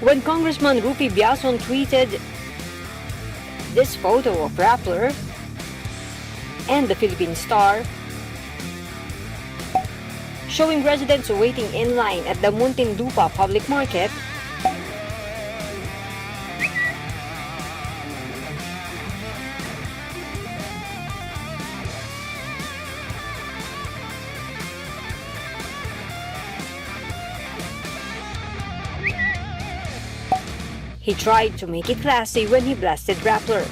when Congressman Ruffy Biazon tweeted this photo of Rappler and the Philippine star, showing residents waiting in line at the Muntinlupa public market, he tried to make it classy when he blasted Rappler.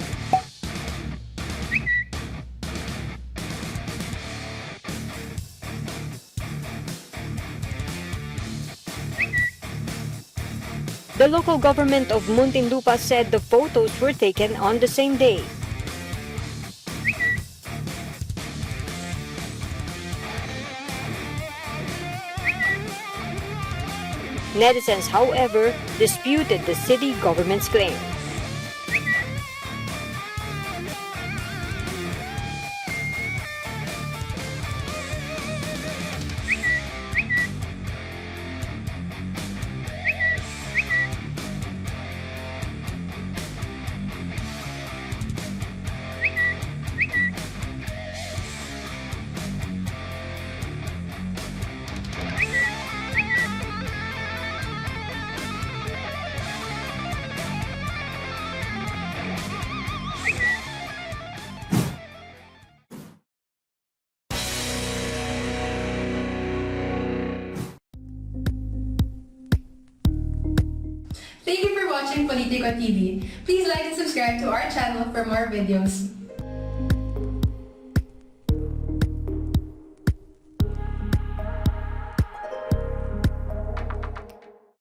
The local government of Muntinlupa said the photos were taken on the same day. Netizens, however, disputed the city government's claim. Thank you for watching Politico TV. Please like and subscribe to our channel for more videos.